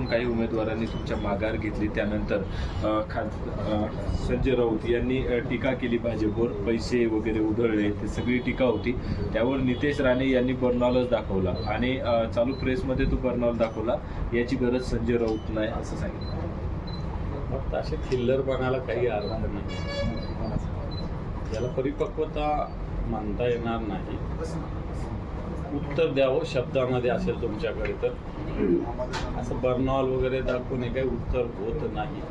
पक्षातून काही उमेदवारांनी तुमच्या माघार घेतली, त्यानंतर संजय राऊत यांनी टीका केली भाजपवर, पैसे वगैरे उधळले, ते सगळी टीका होती. त्यावर नितेश राणे यांनी बर्नॉलच दाखवला आणि चालू प्रेसमध्ये तो बर्नॉल दाखवला, याची गरज संजय राऊत नाही असं सांगितलं. फक्त असे थिल्लरपणाला काही अर्थ नाही, याला परिपक्वता मानता येणार नाही. उत्तर द्यावं शब्दामध्ये असेल तुमच्याकडे तर, असं बर्नॉल वगैरे दाखवून हे काही उत्तर होत नाही.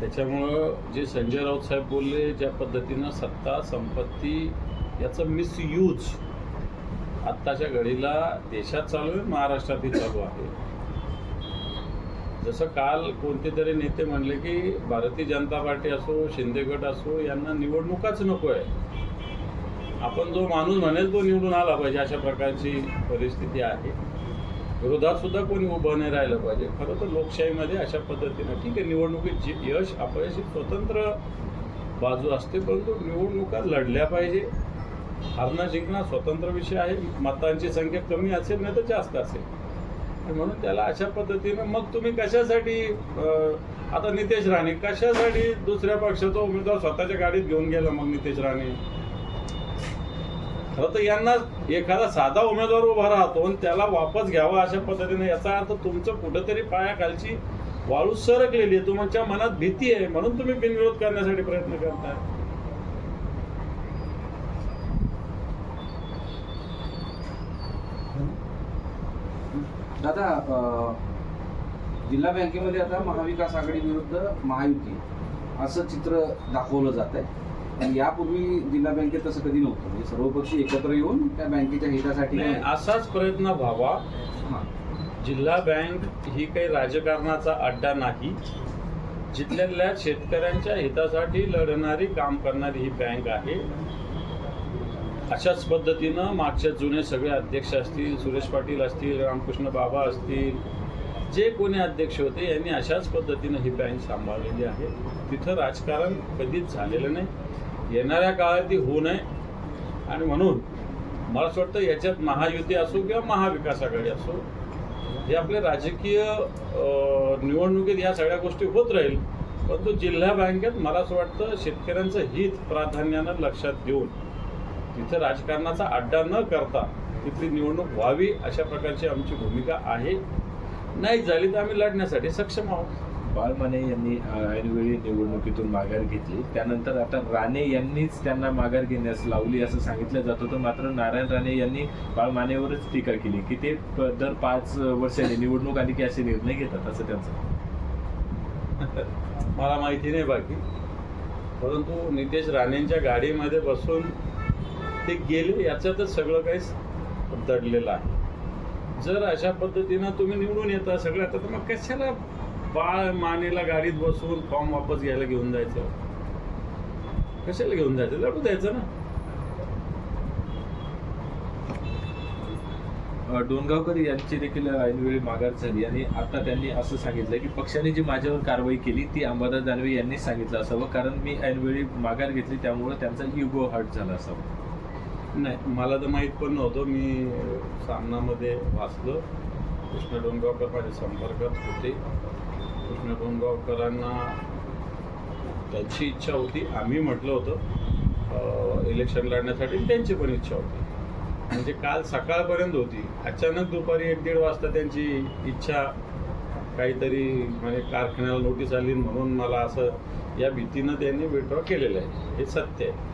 त्याच्यामुळं जे संजय राऊत साहेब बोलले, ज्या पद्धतीनं सत्ता संपत्ती याचं मिसयूज आत्ताच्या घडीला देशात चालू आहे, महाराष्ट्रातही चालू आहे. जसं काल कोणते तरी नेते म्हणले की भारतीय जनता पार्टी असो, शिंदे गट असो, यांना निवडणुकाच नको आहे. आपण जो माणूस म्हणेल तो निवडून आला पाहिजे, अशा प्रकारची परिस्थिती आहे. विरोधात सुद्धा कोणी उभं नाही राहिलं पाहिजे. खरं तर लोकशाहीमध्ये अशा पद्धतीनं ठीक आहे, निवडणुकीत यश अपयश ही स्वतंत्र बाजू असते, परंतु निवडणुका लढल्या पाहिजे. हारणं जिंकणं स्वतंत्र विषय आहे. मतांची संख्या कमी असेल नाही तर जास्त असेल, म्हणून त्याला अशा पद्धतीनं मग तुम्ही कशासाठी आता नितेश राणे कशासाठी दुसऱ्या पक्षाचा उमेदवार स्वतःच्या गाडीत घेऊन गेला. मग नितेश राणे खरं तर यांना एखादा साधा उमेदवार उभा राहतो आणि त्याला वापस घ्यावा अशा पद्धतीने, याचा अर्थ तुमचं कुठंतरी पायाखालची वाळू सरकलेली आहे, तुमच्या मनात भीती आहे, म्हणून तुम्ही बिनविरोध करण्यासाठी प्रयत्न करताय. दादा, जिल्हा बँकेमध्ये आता महाविकास आघाडी विरुद्ध महायुती असं चित्र दाखवलं जात आहे, आणि यापूर्वी जिल्हा बँकेत तसं कधी नव्हतं. म्हणजे सर्व पक्ष एकत्र येऊन त्या बँकेच्या हितासाठी असाच प्रयत्न व्हावा. जिल्हा बँक ही काही राजकारणाचा अड्डा नाही, जिल्ह्यातल्या शेतकऱ्यांच्या हितासाठी लढणारी काम करणारी ही बँक आहे. अशाच पद्धतीनं मागच्या जुने सगळे अध्यक्ष असतील, सुरेश पाटील असतील, रामकृष्ण बाबा असतील, जे कोणी अध्यक्ष होते यांनी अशाच पद्धतीनं ही बँक सांभाळलेली आहे. तिथं राजकारण कधीच झालेलं नाही, येणाऱ्या काळातही होऊ नये. आणि म्हणून मला असं वाटतं याच्यात महायुती असो किंवा महाविकास आघाडी असो, हे आपले राजकीय निवडणुकीत या सगळ्या गोष्टी होत राहील, परंतु जिल्हा बँकेत मला असं वाटतं शेतकऱ्यांचं हित प्राधान्यानं लक्षात घेऊन तिथं राजकारणाचा अड्डा न करता तिथली निवडणूक व्हावी अशा प्रकारची आमची भूमिका आहे. नाही झाली तर आम्ही लढण्यासाठी सक्षम आहोत. बाळ माने यांनी ऐनवेळी निवडणुकीतून माघार घेतली, त्यानंतर आता राणे यांनीच त्यांना माघार घेण्यास लावली असं सांगितलं जात होतं. मात्र नारायण राणे यांनी बाळ मानेवरच टीका केली की ते दर 5 वर्षांनी निवडणूक आली की असे निर्णय घेतात, असं त्यांचं. मला माहिती नाही बाकी, परंतु नितेश राणेंच्या गाडीमध्ये बसून ते गेले याच्यातच सगळं काही दडलेलं आहे. जर अशा पद्धतीनं तुम्ही निवडून येता सगळं, तर मग कशाला बाळ मानेला गाडीत बसून फॉर्म वापस घ्यायला घेऊन जायचं? कशाला घेऊन जायचं? लढू द्यायचं ना. डोणगावकर यांची देखील ऐनवेळी माघार झाली आणि आता त्यांनी असं सांगितलं की पक्षाने जी माझ्यावर कारवाई केली ती अंबादास दानवे यांनी सांगितलं असावं, कारण मी ऐनवेळी माघार घेतली त्यामुळे त्यांचा इगो हर्ट झाला असावा. नाही, मला तर माहीत पण नव्हतं. मी सामनामध्ये वाचलं. कृष्ण डोणगावकर माझ्या संपर्कात होते. कृष्ण डोणगावकरांना त्यांची इच्छा होती, आम्ही म्हटलं होतं इलेक्शन लढण्यासाठी, त्यांची पण इच्छा होती. म्हणजे काल सकाळपर्यंत होती, अचानक दुपारी 1-1.5 वाजता त्यांची इच्छा काहीतरी म्हणजे कारखान्याला नोटीस आली म्हणून मला असं या भीतीनं त्यांनी विड्रॉ केलेलं आहे, हे सत्य आहे.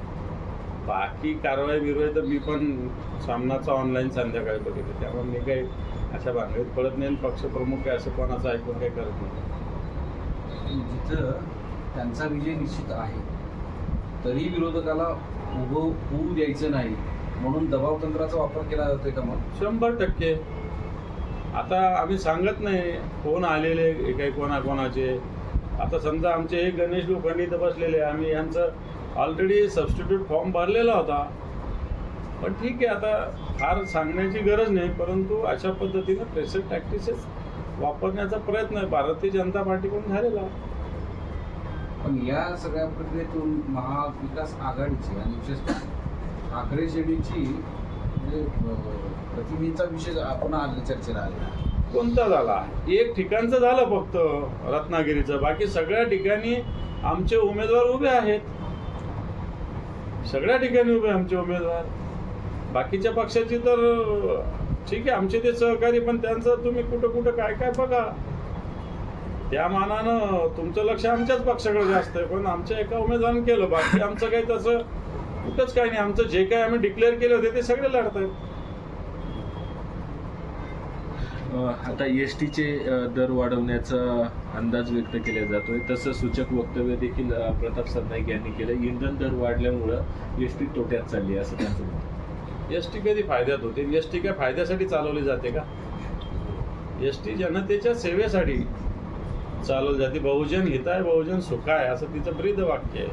बाकी कारवाई बिरवाई तर मी पण सामनाचा ऑनलाईन संध्याकाळी बघितलं, त्यामुळे मी काही अशा भानगडीत पडत नाही. पक्षप्रमुख आहे असं कोणाचं ऐकून काही करत नाही. जिथं त्यांचा विजय निश्चित आहे तरी विरोधकाला उभं होऊ द्यायचं नाही म्हणून दबाव तंत्राचा वापर केला जातोय का? मग 100%. आता आम्ही सांगत नाही कोण आलेले काही कोणाकोणाचे. आता समजा आमचे हे गणेश लोखंडे इथं बसलेले, आम्ही यांचं ऑलरेडी सबस्टिट्यूट फॉर्म भरलेला होता. पण ठीक आहे, आता फार सांगण्याची गरज नाही, परंतु अशा पद्धतीनं प्रेशर टॅक्टिसेस वापरण्याचा प्रयत्न भारतीय जनता पार्टीकडून झालेला. पण या सगळ्या प्रक्रियेतून महाविकास आघाडीची आणि विशेषतः ठाकरे शेडीची म्हणजे प्रतिमेचा विषय आपण आज चर्चेला आलेला. कोणता झाला? एक ठिकाणचं झालं फक्त रत्नागिरीचं, बाकी सगळ्या ठिकाणी आमचे उमेदवार उभे आहेत. सगळ्या ठिकाणी उभे आमचे उमेदवार. बाकीच्या पक्षाची तर ठीक आहे, आमचे ते सहकारी, पण त्यांचं तुम्ही कुठं कुठं काय काय बघा. त्या मानानं तुमचं लक्ष आमच्याच पक्षाकडे जास्त आहे, पण आमच्या एका उमेदवारानं केलं, बाकी आमचं काही तसं कुठंच काही नाही. आमचं जे काही आम्ही डिक्लेअर केले होते ते सगळे लढत आहेत. आता एसटीचे दर वाढवण्याचा अंदाज व्यक्त केला जातोय, तसं सूचक वक्तव्य देखील प्रताप सरनाईक यांनी केलं. इंधन दर वाढल्यामुळं एसटी तोट्यात चालली असं त्यांचं मत. एसटी कधी फायद्यात होते? एसटी काय फायद्यासाठी चालवली जाते का? एसटी जनतेच्या सेवेसाठी चालवली जाते. बहुजन हिताय बहुजन सुखाय असं तिचं ब्रीद वाक्य आहे.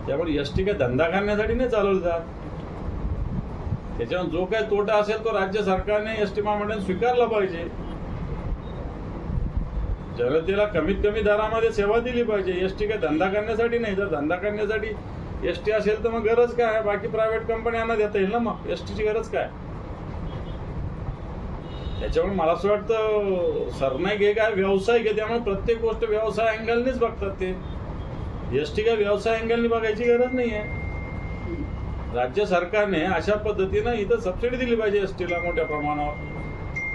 त्यामुळे एसटी काय धंदा करण्यासाठी नाही चालवली जात. त्याच्यावर जो काही तोटा असेल तो राज्य सरकारने एसटी महामंडळाने स्वीकारला पाहिजे. जनतेला कमीत कमी दरामध्ये सेवा दिली पाहिजे. एसटी काय धंदा करण्यासाठी नाही. जर धंदा करण्यासाठी एसटी असेल तर मग गरज काय? बाकी प्रायव्हेट कंपन्यांना देता येईल ना, मग एसटीची गरज काय? त्याच्यामुळे मला असं वाटतं सरनाईक हे काय व्यावसायिक आहे, त्यामुळे प्रत्येक गोष्ट व्यवसाय अँगलनेच बघतात ते. एसटी काय व्यवसाय अँगलने बघायची गरज नाही आहे. राज्य सरकारने अशा पद्धतीनं इथं सबसिडी दिली पाहिजे एसटीला मोठ्या प्रमाणावर.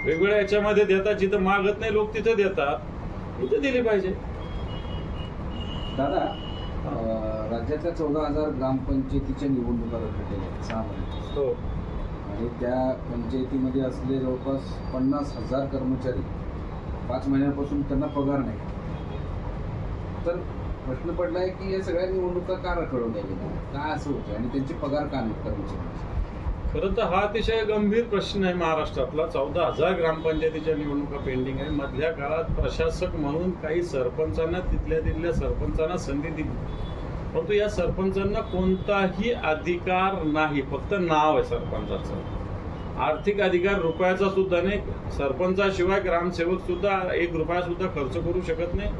वेगवेगळ्या याच्यामध्ये देतात, जिथं मागत नाही लोक तिथं देतात, इथं दिली पाहिजे. दादा, राज्याच्या 14,000 ग्रामपंचायतीच्या निवडणुका रद्द केल्या 6 महिन्यात. हो. आणि त्या पंचायतीमध्ये असले जवळपास 50,000 कर्मचारी 5 महिन्यापासून त्यांना पगार नाही. तर प्रश्न पडला आहे की या सगळ्या निवडणुका का रखडवल्या गेल्या, काय असं होतं आणि त्यांचे पगार का नाहीत कर्मचारी? खरं तर हा अतिशय गंभीर प्रश्न आहे महाराष्ट्रातला. 14,000 ग्रामपंचायतीच्या निवडणुका पेंडिंग आहे. मधल्या काळात प्रशासक म्हणून काही सरपंचांना तिथल्या सरपंचांना संधी दिली, परंतु या सरपंचांना कोणताही अधिकार नाही, फक्त नाव आहे सरपंचाचं. आर्थिक अधिकार रुपयाचा सुद्धा नाही. सरपंचाशिवाय ग्रामसेवक सुद्धा 1 रुपया सुद्धा खर्च करू शकत नाही.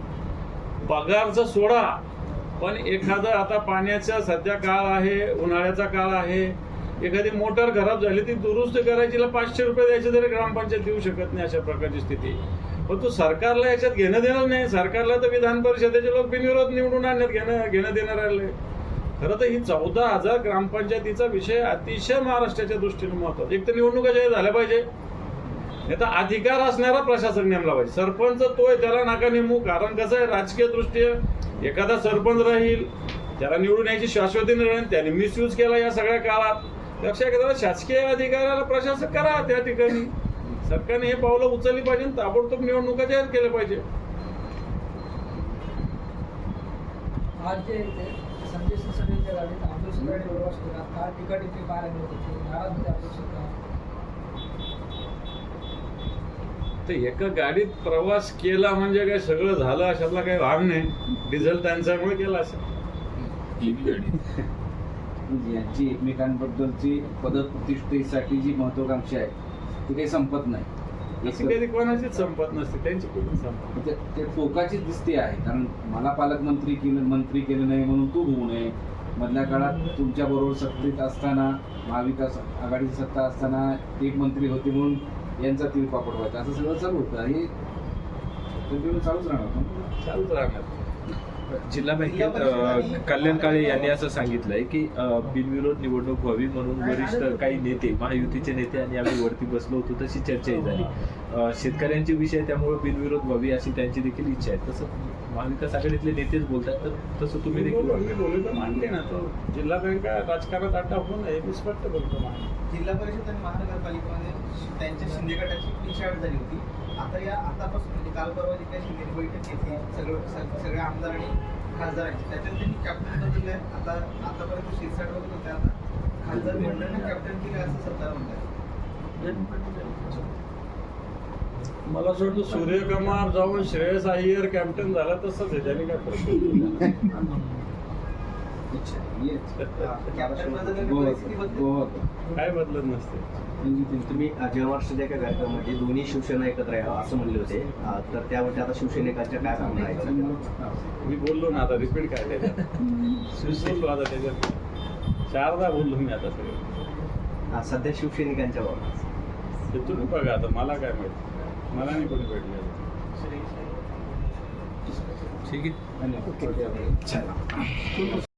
पगारचा सोडा, पण एखादं आता पाण्याचा सध्या काळ आहे, उन्हाळ्याचा काळ आहे, एखादी मोटर खराब झाली ती दुरुस्त करायची 500 रुपये द्यायचे तरी ग्रामपंचायत देऊ शकत नाही. अशा प्रकारची स्थिती. पण तो सरकारला याच्यात घेणं देणं नाही. सरकारला तर विधान परिषदेचे लोक बिनविरोध निवडून आणण्यात घेणं देणं राहिले. खरं तर ही 14,000 ग्रामपंचायतीचा विषय अतिशय महाराष्ट्राच्या दृष्टीने महत्त्वाचा. एक तर निवडणुका जाहीर झाल्या पाहिजे, नाही तर अधिकार असणारा प्रशासक नेमला पाहिजे. सरपंच तोय, त्याला नका नेमू. कारण कसं आहे, राजकीय दृष्ट्या एखादा सरपंच राहील, त्याला निवडून यायची शाश्वती नाही राहील, त्याने मिसयूज केला या सगळ्या काळात. त्यापेक्षा एखाद्या शासकीय अधिकाऱ्याला प्रशासक करा त्या ठिकाणी. सरकारने हे पावलं उचलली पाहिजे, ताबडतोब निवडणुका जाहीर केल्या पाहिजे. आज जे संजय सिसोदियाच्या गाडीत अब्दुल सत्तार प्रवास केला, काल टीका पाहायला मिळत होती. नाराज होते अब्दुल सत्तार. तर एका गाडीत प्रवास केला म्हणजे काय सगळं झालं अशातला काही भाग नाही. डिझेल त्यांच्यामुळे केला असेल. यांची एकमेकांबद्दलची पदप्रतिष्ठेसाठी जी महत्वाकांक्षा आहे ती काही संपत नाही. अशी कधी कोणाचीच संपत नसते, त्यांची कुठून संपत? ते टोकाचीच दिसते आहे. कारण मला पालकमंत्री केलं नाही म्हणून तू होऊ नये. मधल्या काळात तुमच्या बरोबर सत्तेत असताना, महाविकास आघाडीची सत्ता असताना एक मंत्री होते म्हणून यांचा तिळपापड व्हायचा, असं सगळं चालू होतं. हे कंटिन्यू चालूच राहणार. चालूच राहणार. जिल्हा बँकेत कल्याण काळे यांनी असं सांगितलंय की बिनविरोध निवडणूक व्हावी म्हणून वरिष्ठ काही नेते, महायुतीचे नेते आणि आम्ही वरती बसलो होतो, तशी चर्चाही झाली. शेतकऱ्यांचे विषय, त्यामुळे बिनविरोध व्हावी अशी त्यांची देखील इच्छा आहे. तसं महाविकास आघाडीतले नेतेच बोलतात, तर तसं तुम्ही देखील बोलू मानते ना. तो जिल्हा बँक राजकारणात अड्डा होऊन हे मी स्पष्ट बोलतो. जिल्हा परिषद आणि महानगरपालिकेमध्ये त्यांच्या शिंदे गटाची पिछाड झाली होती. आतापासून म्हणजे काल परवा जी काही शिंदे बैठक घेतली सगळ्या आमदार आणि खासदारांची, त्याच्यात त्यांनी कॅप्टन बदलले. आतापर्यंत शिरसाट बदल होते, आता खासदार मंडळाने कॅप्टन केलं असं सत्तार म्हणतात. मला असं वाटतं सूर्यकुमार जाऊन श्रेयस अय्यर कॅप्टन झाला तसंच आहे. त्यांनी काय फरक कॅप्टन बदलण्याची परिस्थिती बदलली. काय बदलत नसते. तुम्ही जेव्हा वर्षाच्या एका कार्यक्रमामध्ये दोन्ही शिवसेना एकत्र यावं असं म्हणले होते, तर त्यावरती आता शिवसैनिकांच्या काय भावना आहेत? मी बोललो ना, आता रिपीट काय त्याच्यात बोललो. आता त्याच्यात 4दा बोललो मी आता सगळं. सध्या शिवसैनिकांच्या भावना ते तुम्ही बघा, आता मला काय माहिती. मला नाही कोणी भेटलेलं. ठीक आहे. धन्यवाद.